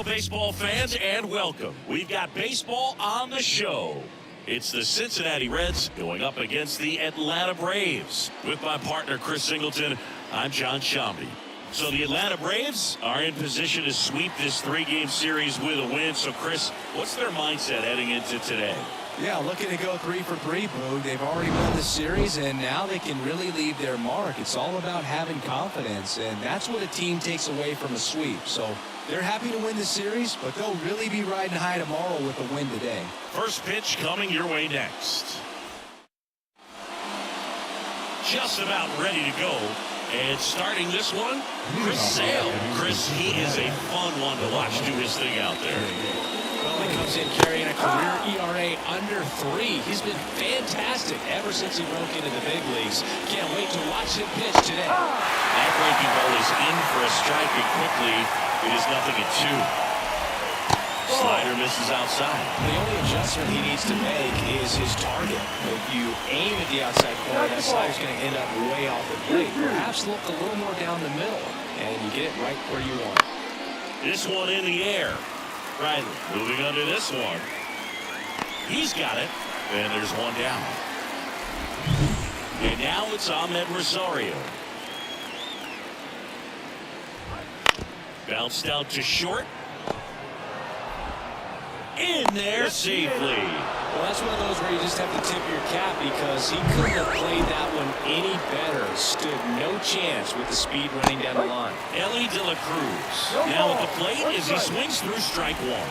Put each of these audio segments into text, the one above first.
baseball fans, and welcome. We've got baseball on the show. It's the Cincinnati Reds going up against the Atlanta Braves. With my partner, Chris Singleton, I'm John Shambi. So the Atlanta Braves are in position to sweep this three-game series with a win. So, Chris, what's their mindset heading into today? Yeah, looking to go 3 for 3, Boog. They've already won the series, and now they can really leave their mark. It's all about having confidence, and that's what a team takes away from a sweep. So they're happy to win the series, but they'll really be riding high tomorrow with a win today. First pitch coming your way next. Just about ready to go. And starting this one, Chris Sale. Chris, he is a fun one to watch do his thing out there. Well, he comes in carrying a career ERA under 3. He's been fantastic ever since he broke into the big leagues. Can't wait to watch him pitch today. That breaking ball is in for a strike, and quickly it is 0-2. Slider misses outside. The only adjustment he needs to make is his target. If you aim at the outside corner, that slider's going to end up way off the plate. Perhaps look a little more down the middle, and you get it right where you want it. This one in the air. Riley moving under this one. He's got it, and there's one down. And now it's Ahmed Rosario. Bounced out to short. In there safely. Well, that's one of those where you just have to tip your cap because he couldn't have played that one any better. Stood no chance with the speed running down the line. Ellie De La Cruz now at the plate as he swings through strike one.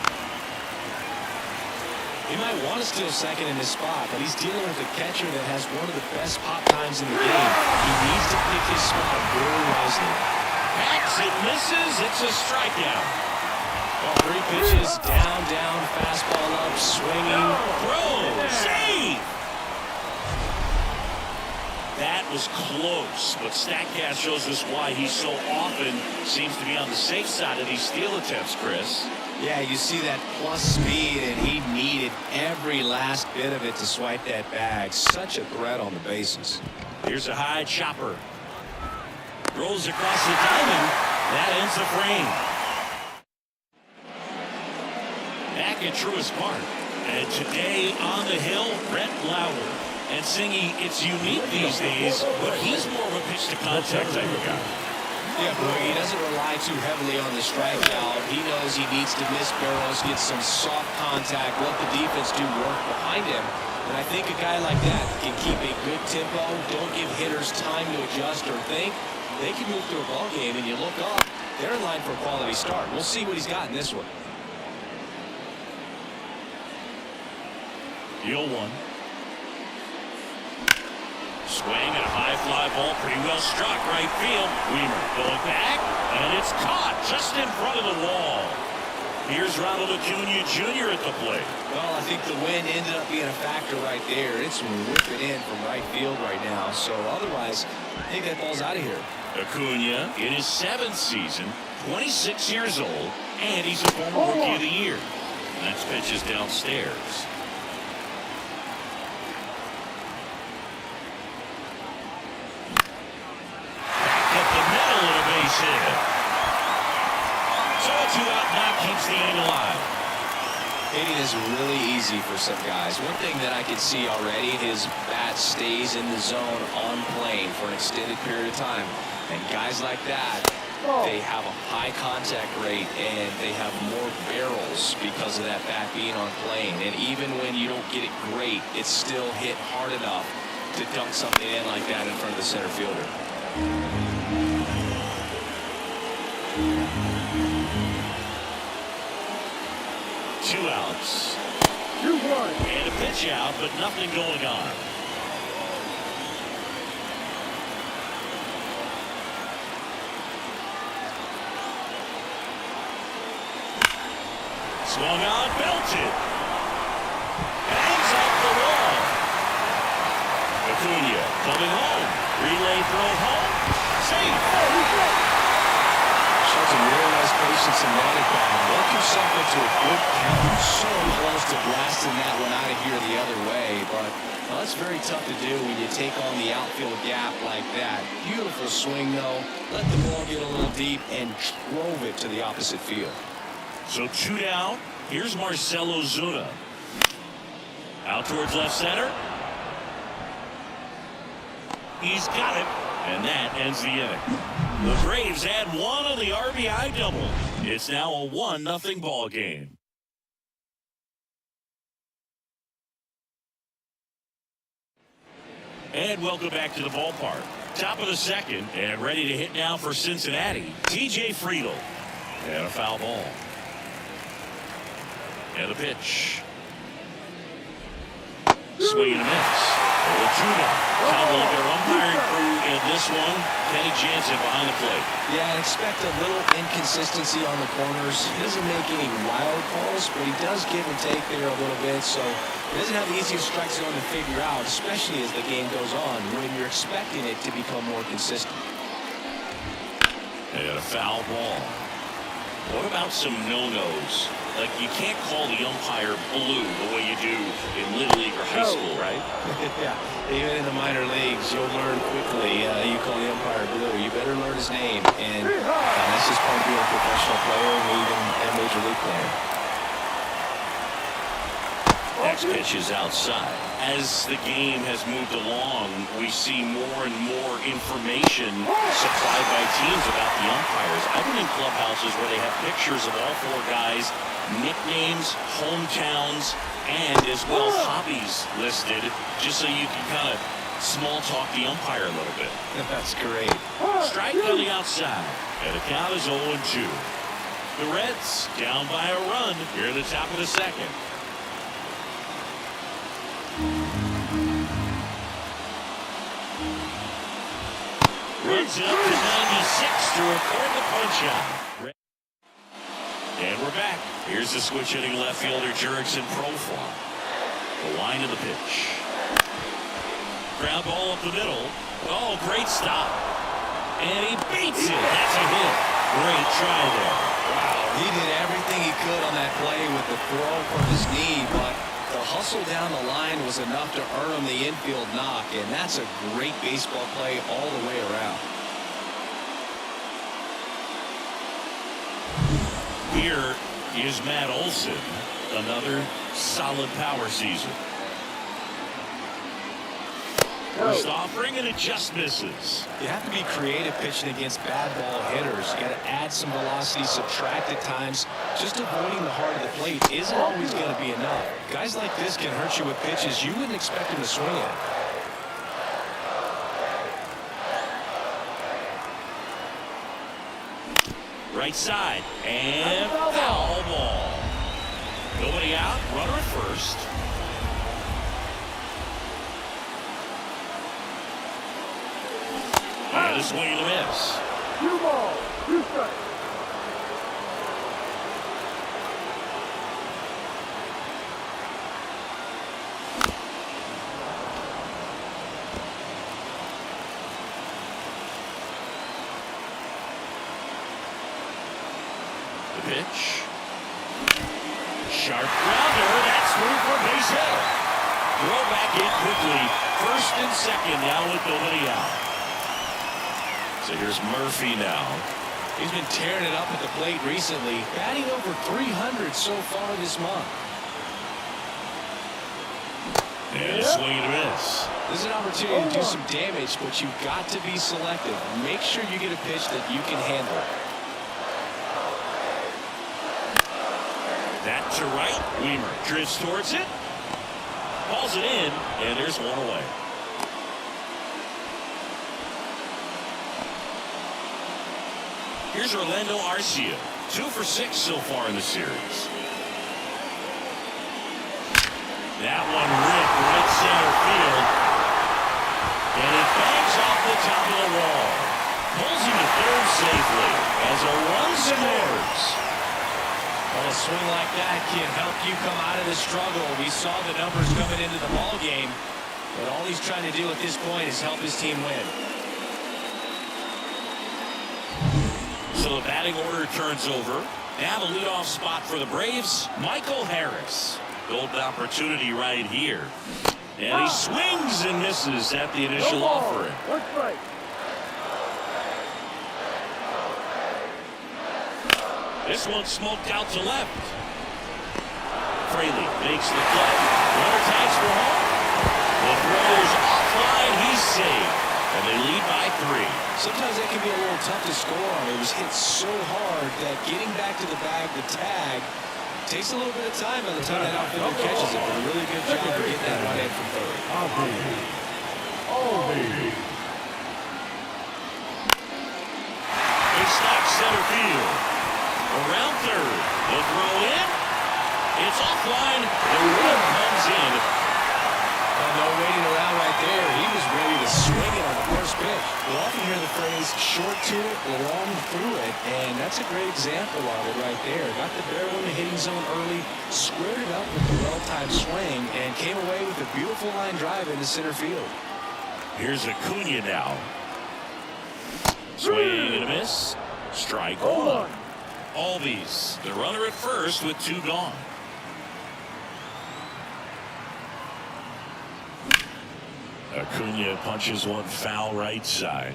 He might want to steal second in this spot, but he's dealing with a catcher that has one of the best pop times in the game. He needs to pick his spot very wisely. Hacks it, misses. It's a strikeout. Well, 3 pitches, down, fastball up, swinging, throw, save! That was close, but StatCast shows us why he so often seems to be on the safe side of these steal attempts, Chris. Yeah, you see that plus speed, and he needed every last bit of it to swipe that bag. Such a threat on the bases. Here's a high chopper. Rolls across the diamond. That ends the frame. Back at Truist Park. And today on the hill, Rhett Lauer. And singing It's Unique these days, but he's more of a pitch-to-contact type of guy. Yeah, boy, he doesn't rely too heavily on the strikeout. He knows he needs to miss barrels, get some soft contact, let the defense do work behind him. And I think a guy like that can keep a good tempo, don't give hitters time to adjust or think. They can move through a ball game, and you look up, they're in line for a quality start. We'll see what he's got in this one. The 0-1. Swing and a high fly ball, pretty well struck right field. Weimer going back, and it's caught just in front of the wall. Here's Ronald Acuna Jr. at the plate. Well, I think the wind ended up being a factor right there. It's whipping in from right field right now. So otherwise, I think that ball's out of here. Acuna in his 7th season, 26 years old, and he's a former Rookie of the Year. Next pitch is downstairs. So a 2 out now keeps the inning alive. Hitting is really easy for some guys. One thing that I can see already, his bat stays in the zone on plane for an extended period of time. And guys like that, they have a high contact rate and they have more barrels because of that bat being on plane. And even when you don't get it great, it's still hit hard enough to dunk something in like that in front of the center fielder. 2 outs. 2-1. And a pitch out, but nothing going on. Swung on, belted. Hangs off the wall. Acuna coming home. Relay throw home. Safe. Shows some real nice patience and man at bat. Work yourself into a good count. So close to blasting that one out of here the other way, but well, that's very tough to do when you take on the outfield gap like that. Beautiful swing, though. Let the ball get a little deep and drove it to the opposite field. So 2 down. Here's Marcell Ozuna. Out towards left center. He's got it. And that ends the inning. The Braves add 1 on the RBI double. It's now a 1-0 ball game. And welcome back to the ballpark. Top of the second, and ready to hit now for Cincinnati, TJ Friedl. And a foul ball. And a pitch. Swing and a miss. 0-2 now. Time to look at our umpiring crew in this one. Kenny Jansen behind the plate. Yeah, and expect a little inconsistency on the corners. He doesn't make any wild calls, but he does give and take there a little bit. So he doesn't have the easiest strike zone to figure out, especially as the game goes on, when you're expecting it to become more consistent. And a foul ball. What about some no-nos? Like, you can't call the umpire blue the way you do in Little League or high school, right? Yeah, even in the minor leagues, you'll learn quickly. You call the umpire blue, you better learn his name. And that's just part of being a professional player and even a major league player. Next pitch is outside. As the game has moved along, we see more and more information supplied by teams about the umpires. I've been in clubhouses where they have pictures of all 4 guys, nicknames, hometowns, and as well hobbies listed, just so you can kind of small talk the umpire a little bit. That's great. Strike on the outside, and the count is 0-2. The Reds down by a run here at the top of the second. Runs it up to 96 to record the punch-out. And we're back. Here's the switch-hitting left fielder, Jurickson Profar. The line of the pitch. Ground ball up the middle. Oh, great stop. And he beats it. That's a hit. Great try there. Wow, he did everything he could on that play with the throw from his knee, but the hustle down the line was enough to earn him the infield knock, and that's a great baseball play all the way around. Here is Matt Olson, another solid power season. First offering, and it just misses. You have to be creative pitching against bad ball hitters. You got to add some velocity, subtract at times. Just avoiding the heart of the plate isn't always going to be enough. Guys like this can hurt you with pitches you wouldn't expect them to swing at. Right side, and foul ball. Nobody out, runner at first. And a swing and a miss. 2 balls, 2 strikes. The pitch. Sharp grounder. That's through for a base hit. Throw back in quickly. First and second now with nobody out. So here's Murphy now. He's been tearing it up at the plate recently, batting over 300 so far this month. And a swing and a miss. This is an opportunity to do some damage, but you've got to be selective. Make sure you get a pitch that you can handle. That to right. Weimer drifts towards it. Balls it in, and there's one away. Here's Orlando Arcia, 2 for 6 so far in the series. That one ripped right center field. And it bangs off the top of the wall. Pulls him to third safely as a run scores. Well, a swing like that can help you come out of the struggle. We saw the numbers coming into the ball game, but all he's trying to do at this point is help his team win. So the batting order turns over. Now the leadoff spot for the Braves, Michael Harris. Golden opportunity right here. And he swings and misses at the initial offering. 1 strike. This one smoked out to left. Fraley makes the play. Runner tags for home. The throw's offline. He's safe. And they lead by 3. Sometimes that can be a little tough to score on. It was hit so hard that getting back to the bag, the tag, takes a little bit of time by the time that outfielder catches it. But a really good job of getting that one in from third. They stop center field. Around third. The throw in. It's offline. The run comes in. No waiting around right there. He was ready to swing it on the first pitch. We'll often hear the phrase short to it, long through it, and that's a great example of it right there. Got the barrel in the hitting zone early, squared it up with the well-timed swing, and came away with a beautiful line drive into center field. Here's Acuna now. Swing and a miss. Strike one. Albies, the runner at first with 2 gone. Acuna punches one foul right side.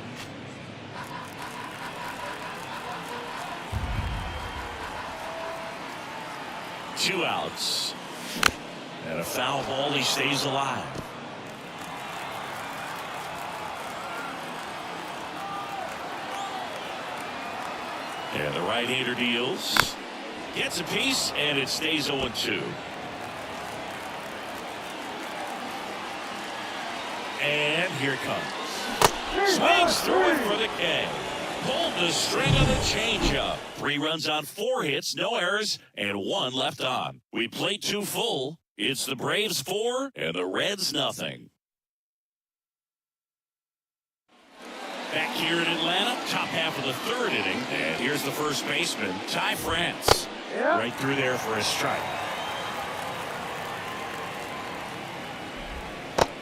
Two outs. And a foul ball. He stays alive. And the right-hander deals. Gets a piece, and it stays 0-2. And here it comes. Swings through it for the K. Pulled the string of the changeup. 3 runs on 4 hits, no errors, and 1 left on. We played 2 full. It's the Braves 4 and the Reds nothing. Back here in Atlanta, top half of the 3rd inning, and here's the first baseman, Ty France. Right through there for a strike.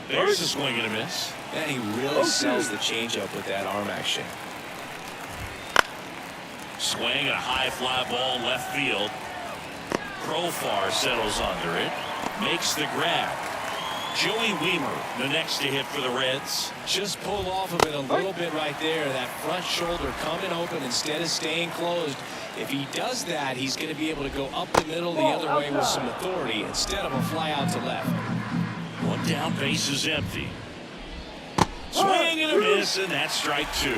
There's a swing and a miss. And he really sells the changeup with that arm action. Swing and a high fly ball left field. Profar settles under it. Makes the grab. Joey Wiemer, the next to hit for the Reds. Just pulled off of it a little bit right there. That front shoulder coming open instead of staying closed. If he does that, he's going to be able to go up the middle the other way with some authority instead of a fly out to left. One down, base is empty. Swing and a miss, and that's strike 2.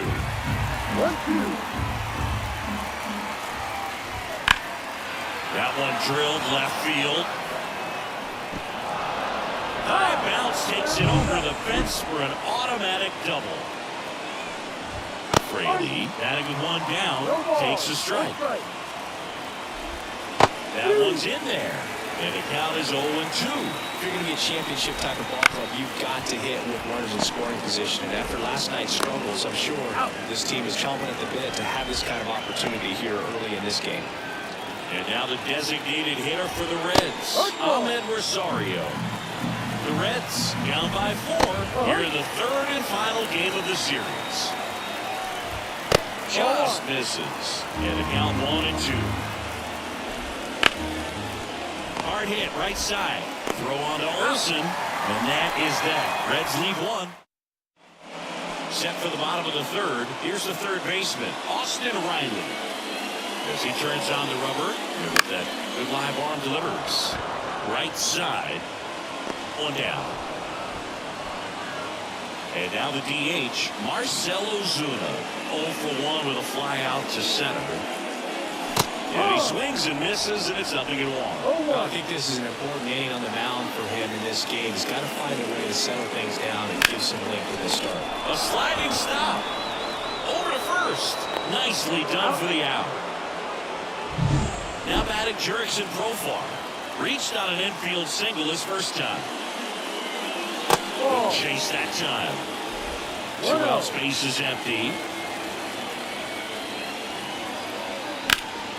That one drilled left field. High bounce takes it over the fence for an automatic double. Fraley, batting with 1 down, takes a strike. That one's in there, and the count is 0-2. If you're going to be a championship type of ball club, you've got to hit with runners in scoring position. And after last night's struggles, I'm sure this team is chomping at the bit to have this kind of opportunity here early in this game. And now the designated hitter for the Reds, Ahmed Rosario. The Reds down by 4 here in the 3rd and final game of the series. Just misses, and the count 1-2. Hard hit right side. Throw on to Olsen, and that is that. Reds lead 1. Set for the bottom of the 3rd. Here's the 3rd baseman, Austin Riley. As he turns on the rubber, and with that good live arm delivers. Right side, 1 down. And now the DH, Marcell Ozuna, 0 for 1 with a fly out to center. And he swings and misses, and it's 0-1. Well, I think this is an important inning on the mound for him in this game. He's got to find a way to settle things down and give some length to this start. A sliding stop. Over to first. Nicely done for the out. Now batting Jurickson Profar. Reached on an infield single his first time. Good chase that time. 2 outs, base is empty.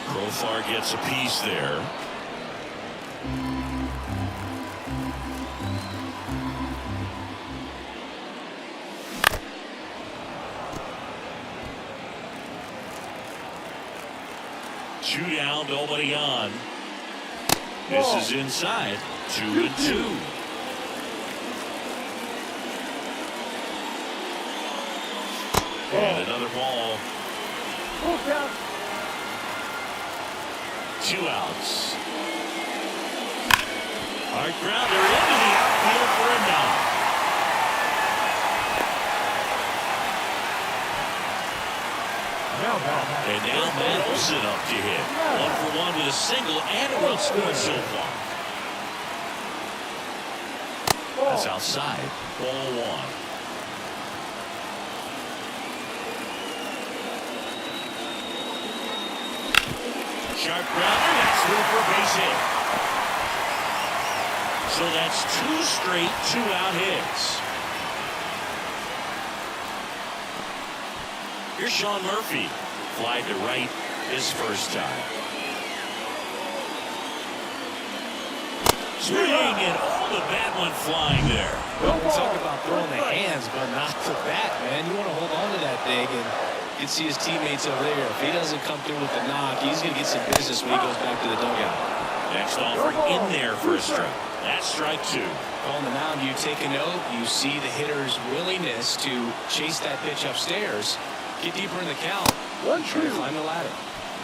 Profar gets a piece there. Two down, nobody on. This is inside. 2-2. And another ball. 2 outs. Hard grounder into the outfield for a knock. And now Matt Olson up to hit. 1 for 1 with a single and a run scored so far. That's outside. Ball 1. Sharp grounder. That's through for a base hit. So that's 2 straight 2-out hits. Here's Sean Murphy. Fly to right his first time. Swing and all the bat went flying there. Well, we're talking about throwing the hands, but not the bat, man. You want to hold on to that thing, and you can see his teammates over there. If he doesn't come through with the knock, he's going to get some business when he goes back to the dugout. Next offering in there for a strike. That's strike 2. On the mound, you take a note. You see the hitter's willingness to chase that pitch upstairs, get deeper in the count, try to climb the ladder.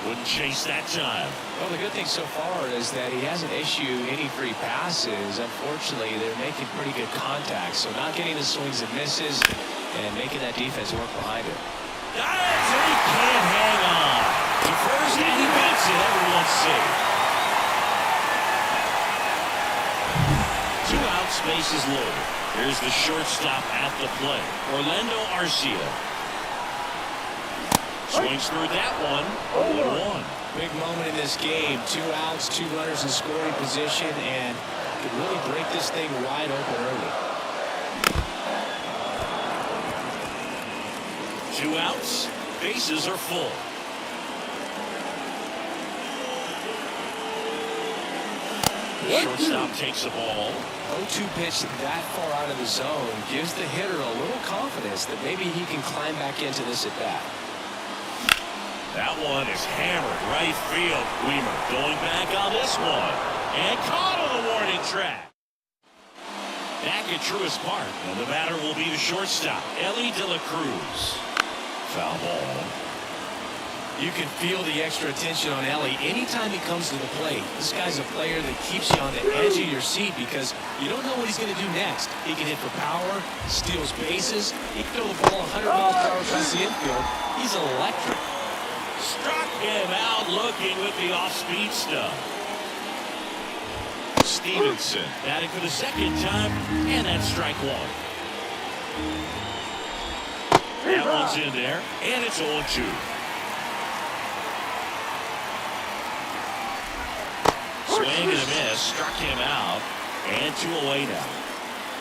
Wouldn't chase that time. Well, the good thing so far is that he hasn't issued any free passes. Unfortunately, they're making pretty good contact, so not getting the swings and misses and making that defense work behind it. Dives, and he can't hang on. To first, and he beats it. Everyone's safe. 2 outs, bases loaded. Here's the shortstop at the plate, Orlando Arcia. Swings through that one. 0-1. Big moment in this game. 2 outs, 2 runners in scoring position, and could really break this thing wide open early. 2 outs. Bases are full. The shortstop takes the ball. 0-2 pitch that far out of the zone gives the hitter a little confidence that maybe he can climb back into this at bat. That one is hammered right field. Weimer going back on this one. And caught on the warning track. Back at Truist Park. And the batter will be the shortstop, Ellie De La Cruz. Foul ball. You can feel the extra attention on Ellie anytime he comes to the plate. This guy's a player that keeps you on the edge of your seat because you don't know what he's going to do next. He can hit for power, steals bases. He can throw the ball 100 miles per hour across the infield. He's electric. Struck him out looking with the off-speed stuff. Stevenson batting for the second time, and that's strike 1. That one's in there, and it's 0-2. Swing and a miss, struck him out, and 2 away now.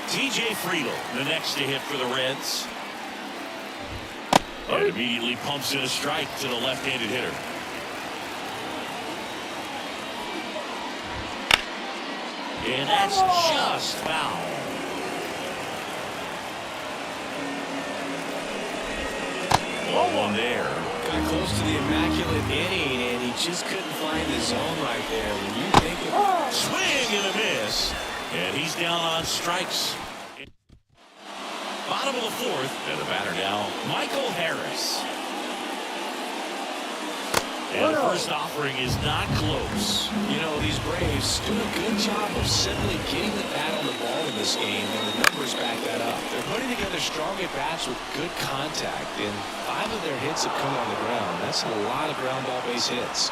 TJ Friedl, the next to hit for the Reds. And immediately pumps in a strike to the left-handed hitter. And that's just foul. Ball 1 there. Got close to the immaculate inning, and he just couldn't find the zone right there. When you think of Swing and a miss. And he's down on strikes. Bottom of the 4th, and the batter now, Michael Harris. And the first offering is not close. You know, these Braves do a good job of simply getting the bat on the ball in this game, and the numbers back that up. They're putting together strong at-bats with good contact, and 5 of their hits have come on the ground. That's a lot of ground ball base hits.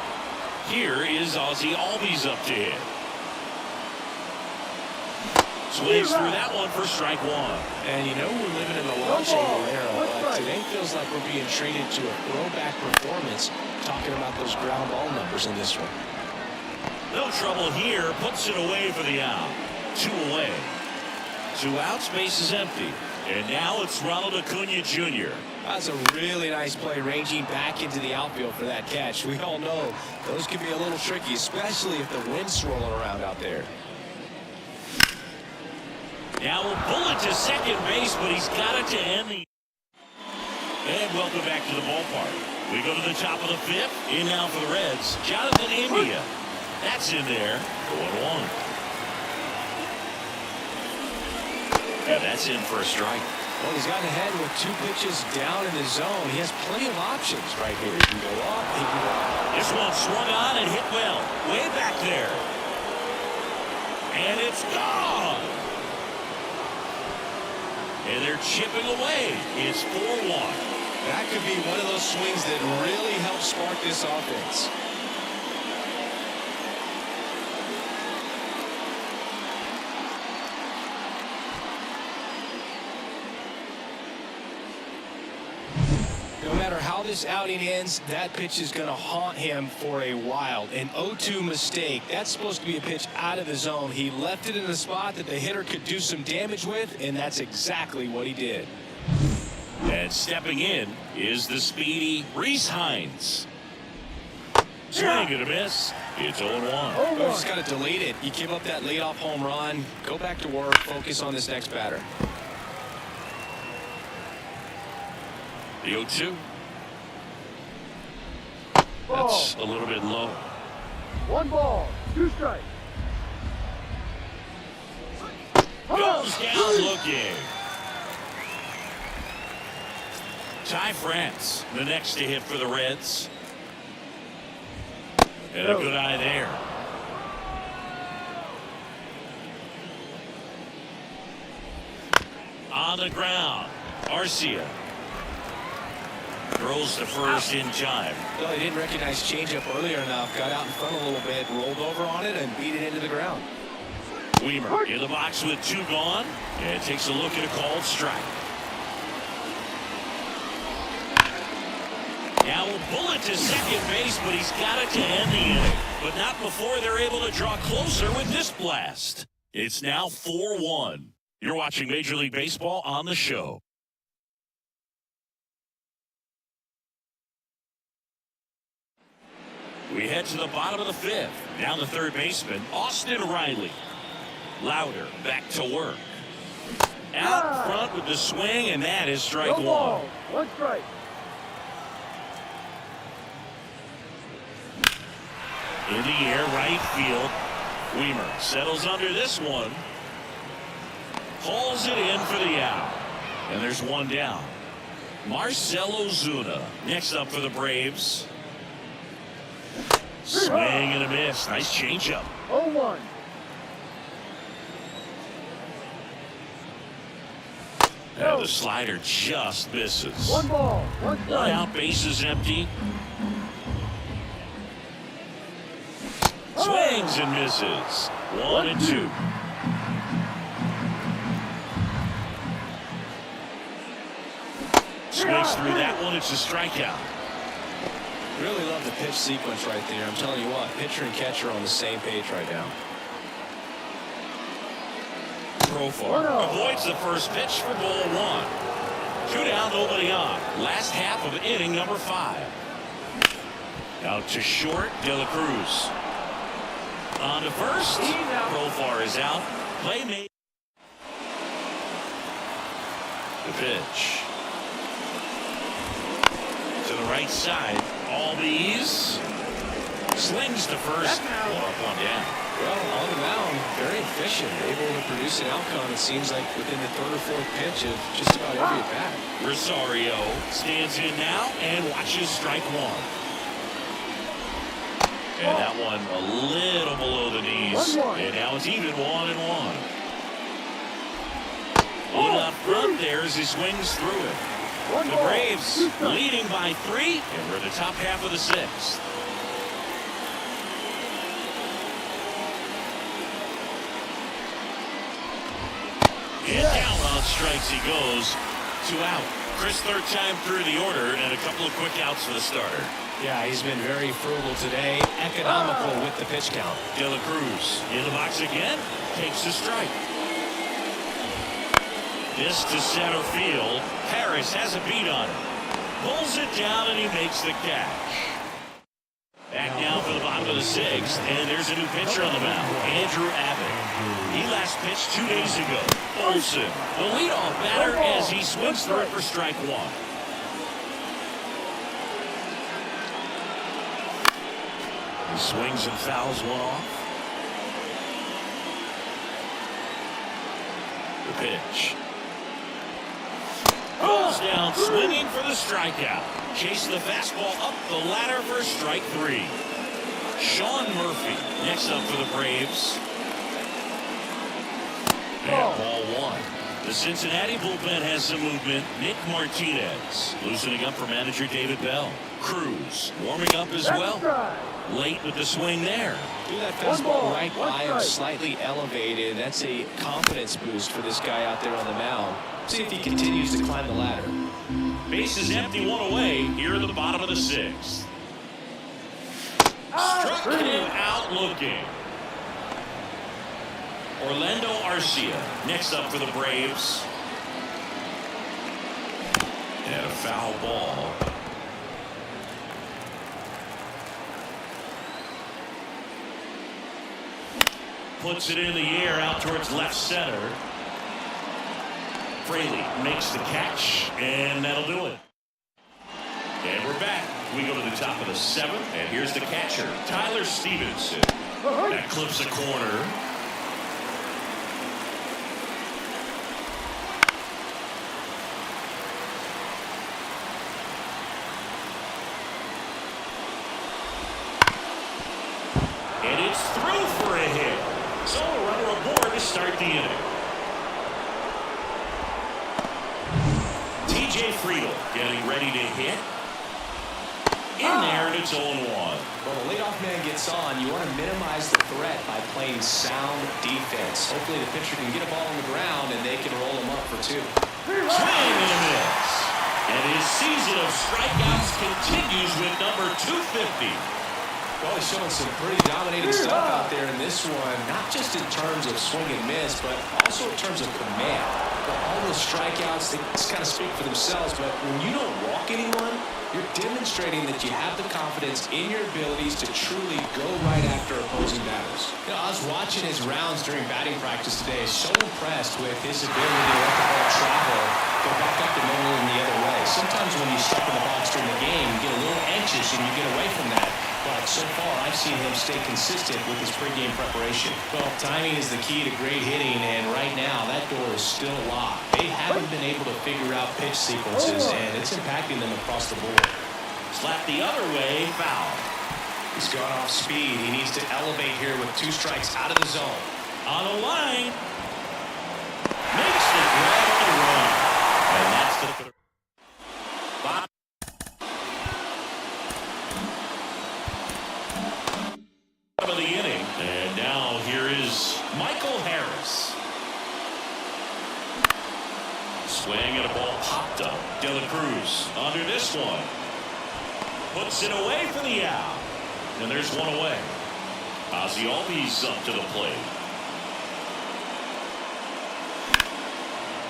Here is Ozzie Albies up to hit. Swings through that one for strike 1. And you know we're living in the launch angle era, but today feels like we're being treated to a throwback performance, talking about those ground ball numbers in this one. No trouble here, puts it away for the out. 2 away. 2 outs, base is empty. And now it's Ronald Acuna Jr. That's a really nice play, ranging back into the outfield for that catch. We all know those can be a little tricky, especially if the wind's swirling around out there. Now we'll pull it to second base, but he's got it to end the... And welcome back to the ballpark. We go to the top of the 5th. In now for the Reds, Jonathan India. That's in there. 0-1. And that's in for a strike. Well, he's gotten ahead with 2 pitches down in the zone. He has plenty of options right here. He can go up, he can go up. This one swung on and hit well. Way back there. And it's gone. And they're chipping away. It's 4-1. That could be one of those swings that really help spark this offense. No matter how this outing ends, that pitch is going to haunt him for a while. An 0-2 mistake. That's supposed to be a pitch out of the zone. He left it in a spot that the hitter could do some damage with, and that's exactly what he did. And stepping in is the speedy Reese Hines. Swing and a miss. It's 0-1. Oh, just got to delete it. You give up that leadoff home run. Go back to work. Focus on this next batter. The 0-2. That's a little bit low. 1 ball, 2 strikes. Goes down looking. Ty France, the next to hit for the Reds. And a good eye there. On the ground, Arcia throws to first in time. Well, he didn't recognize changeup earlier enough. Got out in front a little bit, rolled over on it, and beat it into the ground. Weimer in the box with 2 gone, and takes a look at a called strike. Now a bullet to second base, but he's got it to end the inning. But not before they're able to draw closer with this blast. It's now 4-1. You're watching Major League Baseball on the show. We head to the bottom of the 5th. Down the third baseman, Austin Riley. Louder back to work. Out front with the swing, and that is strike 1. 1 strike. In the air, right field. Weimer settles under this one. Hauls it in for the out. And there's 1 down. Marcell Ozuna next up for the Braves. Swing and a miss. Nice changeup. 0-1. And the slider just misses. 1 ball, 1 strike. 1 out, bases empty. Swings and misses. 1 and 2. Swings through that one. It's a strikeout. Really love the pitch sequence right there. I'm telling you what, pitcher and catcher are on the same page right now. Profar avoids the first pitch for ball 1. 2 down, nobody on. Last half of inning number 5. Out to short, De La Cruz. On to first. Profar is out. Play made. The pitch. To the right side. Albies slings to first. 1 up, 1 down. Well, on the mound, very efficient. Able to produce an outcome, it seems like, within the 3rd or 4th pitch of just about every at bat. Rosario stands in now and watches strike 1. And that one a little below the knees. And now it's even 1-1. A little out front there as he swings through it. The Braves leading by 3, and we're in the top half of the 6th. And down on strikes he goes. 2 out. Chris, 3rd time through the order, and a couple of quick outs for the starter. Yeah, he's been very frugal today. Economical with the pitch count. De La Cruz in the box again. Takes a strike. This to center field. Harris has a beat on it. Pulls it down and he makes the catch. Back down for the bottom of the 6th. And there's a new pitcher on the mound. Andrew Abbott. He last pitched 2 days ago. Olsen, the leadoff batter as he swings through it for strike 1. He swings and fouls 1 off. The pitch. down swinging for the strikeout. Chasing the fastball up the ladder for strike 3. Sean Murphy next up for the Braves. And ball 1. The Cincinnati bullpen has some movement. Nick Martinez loosening up for manager David Bell. Cruz warming up as well. Late with the swing there. Do that fastball right by him, slightly elevated. That's a confidence boost for this guy out there on the mound. See if he continues to climb the ladder. Base is empty, 1 away here in the bottom of the 6th. Struck him out looking. Orlando Arcia next up for the Braves. And a foul ball. Puts it in the air out towards left center. Fraley makes the catch, and that'll do it. And we're back. We go to the top of the 7th, and here's the catcher, Tyler Stevenson. That clips a corner. And it's through for a hit. So a runner aboard to start the inning. TJ Friedel getting ready to hit. In there, and it's 0-1. Well, the leadoff man gets on. You want to minimize the threat by playing sound defense. Hopefully the pitcher can get a ball on the ground and they can roll him up for 2. Swing and a miss. And his season of strikeouts continues with number 250. Well, he's showing some pretty dominating stuff out there in this one, not just in terms of swing and miss, but also in terms of command. But all those strikeouts, they just kind of speak for themselves, but when you don't walk anyone, you're demonstrating that you have the confidence in your abilities to truly go right after opposing batters. You know, I was watching his rounds during batting practice today, so impressed with his ability to let the ball travel, go back up the middle and the other way. Sometimes when you step in the box during the game, you get a little anxious and you get away from that. But so far, I've seen him stay consistent with his pregame preparation. Well, timing is the key to great hitting, and right now, that door is still locked. They haven't been able to figure out pitch sequences, and it's impacting them across the board. Slap the other way, foul. He's gone off speed. He needs to elevate here with 2 strikes out of the zone. On the line. Makes the grab on the run. And that's the third. Of the inning, and now here is Michael Harris. Swing and a ball popped up. De La Cruz under this one. Puts it away for the out. And there's 1 away. Ozzie Albies up to the plate.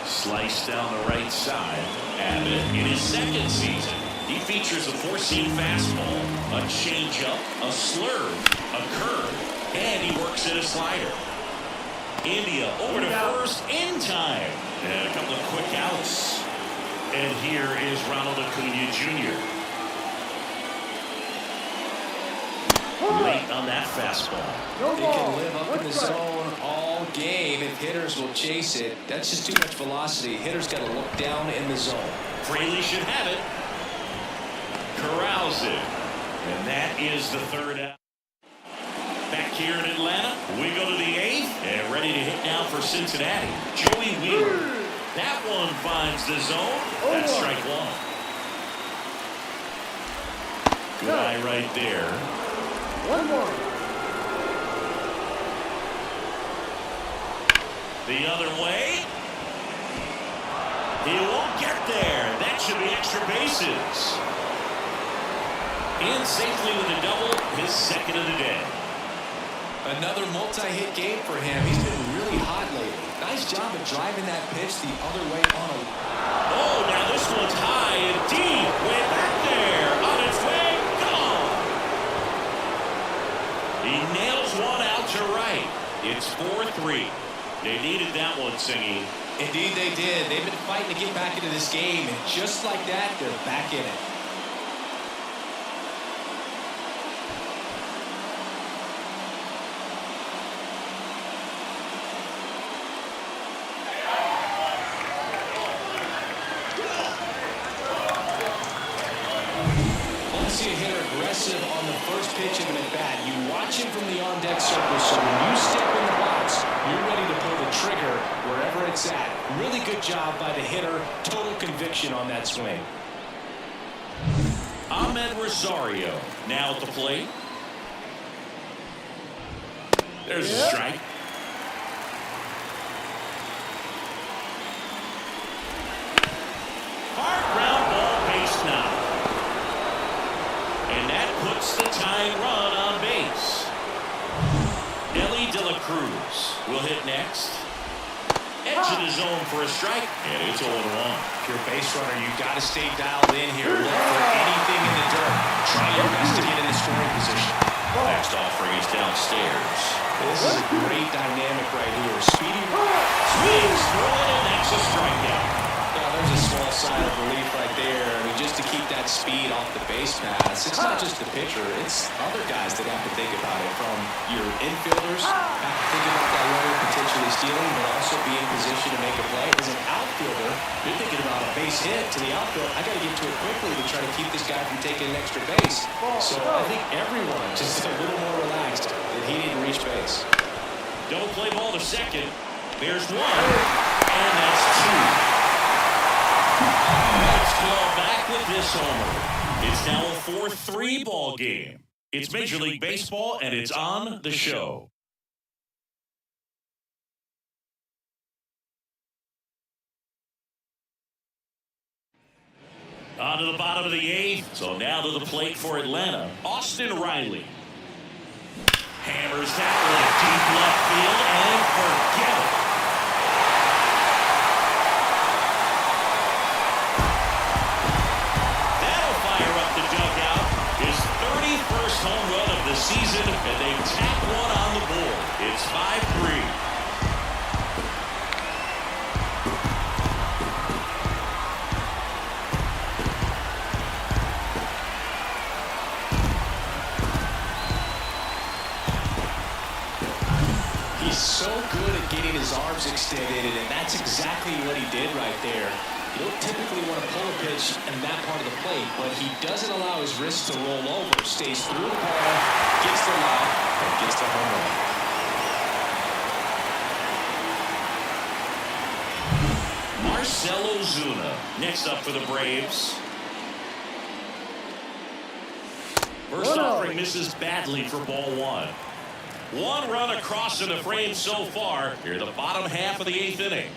Sliced down the right side. Abbott in his 2nd season. He features a 4-seam fastball, a changeup, a slurve, a curve, and he works in a slider. India over to first in time. And a couple of quick outs. And here is Ronald Acuna Jr. Late on that fastball. They can live up in the zone all game if hitters will chase it. That's just too much velocity. Hitters got to look down in the zone. Fraley should have it. Corrals it. And that is the 3rd out. Back here in Atlanta, we go to the 8th and ready to hit now for Cincinnati. Joey Wheeler. That one finds the zone. That's strike 1. Good eye right there. 1-1. The other way. He won't get there. That should be extra bases. In safely with a double, his 2nd of the day. Another multi-hit game for him. He's been really hot lately. Nice job of driving that pitch the other way on a... Oh, now this one's high and deep. Way back there. On its way. Gone. He nails one out to right. It's 4-3. They needed that one, Singy. Indeed they did. They've been fighting to get back into this game, and just like that, they're back in it. see a hitter aggressive on the first pitch of an at-bat. You watch him from the on-deck circle, so when you step in the box, you're ready to pull the trigger wherever it's at. Really good job by the hitter. Total conviction on that swing. Ahmed Rosario now at the plate. There's a strike. Hard ground ball, base now. And that puts the tying run on base. Ellie De La Cruz will hit next. Edge of the zone for a strike, and it's 0-1. If you're a base runner, you got to stay dialed in here. Look for anything in the dirt. Try your best to get in the scoring position. Next offering is downstairs. This is a great dynamic right here. Speedy Swings through it, and that's a strikeout. Now, there's a small sigh of relief right there. I mean, just to keep that speed off the base paths. It's not just the pitcher. It's other guys that have to think about it. From your infielders, have to think about that runner potentially stealing, but also be in position to make a play. As an outfielder, you're thinking about a base hit to the outfield. I got to get to it quickly to try to keep this guy from taking an extra base. So I think everyone just a little more relaxed that he didn't reach base. Double play ball to second. There's one, and that's two. Let's claw back with this homer. It's now a 4-3 ball game. It's Major League Baseball, and it's on the show. On to the bottom of the eighth. So now to the plate for Atlanta, Austin Riley. Hammers that one deep left field, and forget it. That'll fire up the dugout. His 31st home run of the season, and they tack one on the board. It's 5-3. So good at getting his arms extended, and that's exactly what he did right there. You don't typically want to pull a pitch in that part of the plate, but he doesn't allow his wrist to roll over. Stays through the ball, gets the lob, and gets the home run. Marcell Ozuna next up for the Braves. First offering misses badly for ball one. One run across in the frame so far. Here, the bottom half of the eighth inning.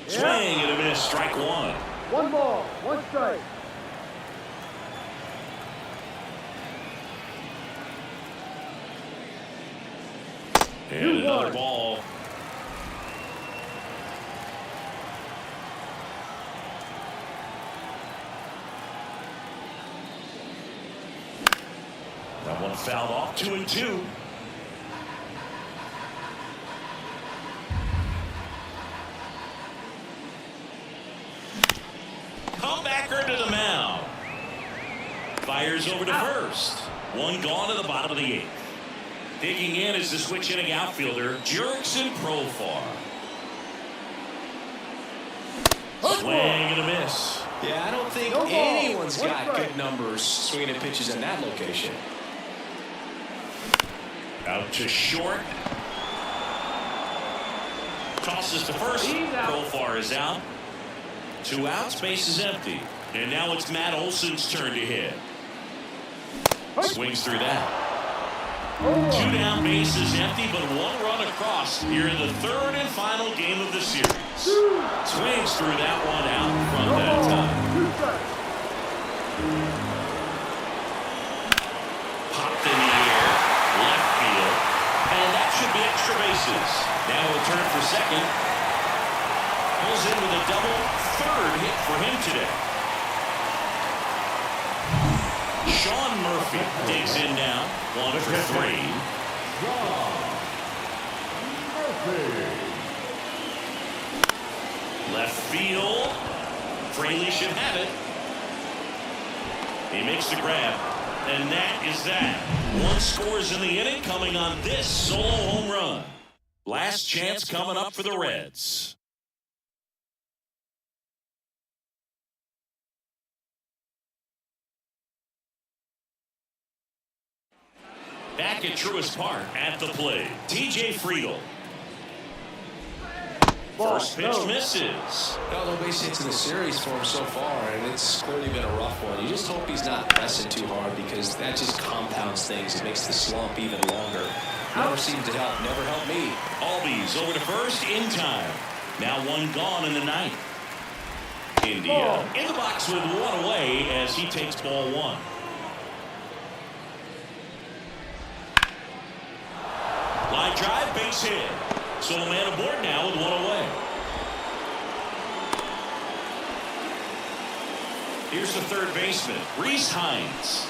Swing and a miss, strike one. 1 ball, 1 strike. And another ball. That one fouled off, 2-2. Comebacker to the mound. Fires over to first. One gone to the bottom of the eighth. Digging in is the switch hitting outfielder, Jurickson Profar. Swing and a miss. Yeah, I don't think anyone's got good numbers swinging at pitches in that location. Out to short. Tosses to first. Profar is out. 2 outs, base is empty. And now it's Matt Olson's turn to hit. Swings through that. 2 down, base is empty, but 1 run across here in the 3rd and final game of the series. Swings through that one out in front that time. Popped in the air, left field, and that should be extra bases. Now a turn for second. Pulls in with a double, 3rd hit for him today. Sean Murphy digs in now, 1 for 3. Left field. Fraley should have it. He makes the grab. And that is that. 1 scores in the inning coming on this solo home run. Last chance coming up for the Reds. Back at Truist Park at the plate, TJ Friedel. First pitch misses. No base hits in the series for him so far, and it's clearly been a rough one. You just hope he's not pressing too hard, because that just compounds things. It makes the slump even longer. Never seemed to help. Never helped me. Albies over to first in time. Now one gone in the ninth. India in the box with one away as he takes ball one. Line drive, base hit. So a man aboard now with one away. Here's the third baseman, Reese Hines.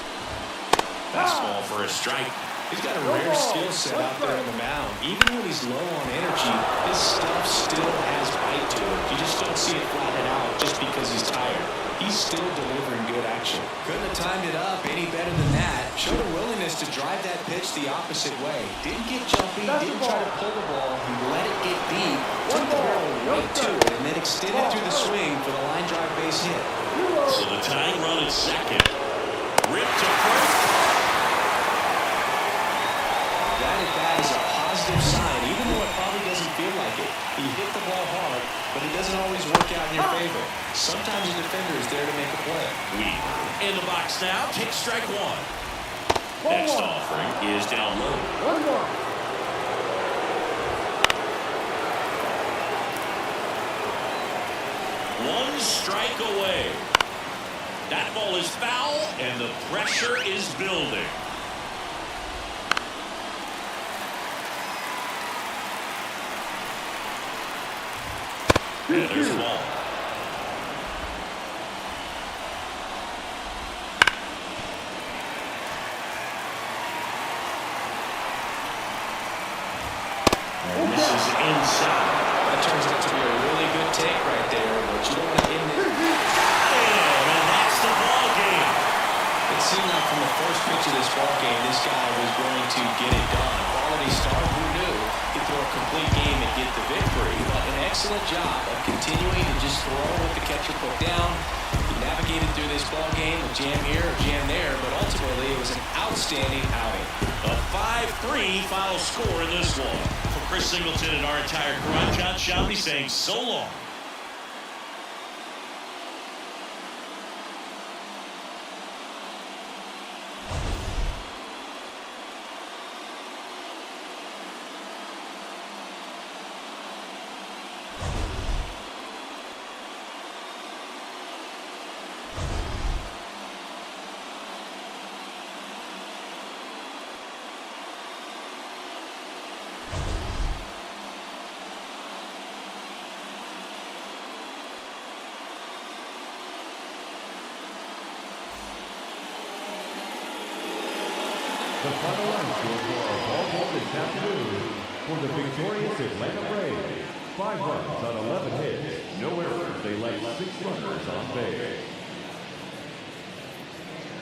Fastball for a strike. He's got a rare skill set out there on the mound. Even when he's low on energy, his stuff still has bite to it. You just don't see it flattened out just because he's tired. He's still delivering good action. Couldn't have timed it up any better than that. Showed a willingness to drive that pitch the opposite way. Didn't get jumpy, didn't try to pull the ball. He let it get deep, took the barrel right to it, and then extended through the swing for the line drive base hit. So the tying run at second. Ripped to first. That is a positive sign, even though it probably doesn't feel like it. He hit the ball hard, but it doesn't always work out in your favor. Sometimes a defender is there to make a play. Weed in the box now, takes strike one. Next offering is down low. 1-1. One strike away. That ball is foul, and the pressure is building. And there's the ball. And this is inside. That turns out to be a really good take right there, but you don't want to end it. And that's the ball game. It seemed like from the first pitch of this ball game, this guy was going to get it done. Quality start, who knew? He'd throw a complete game and get the victory. But an excellent job of continuing to just throw what the catcher put down. He navigated through this ball game, a jam here, a jam there, but ultimately it was an outstanding outing. A 5-3 final score in this one. For Chris Singleton and our entire crew, I'm John Shelby saying so long. The final line score for our ball game this afternoon for the victorious Atlanta Braves. 5 runs on 11 hits, no errors. They led 6 runners on base.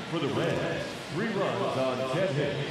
For the Reds, 3 runs on 10 hits.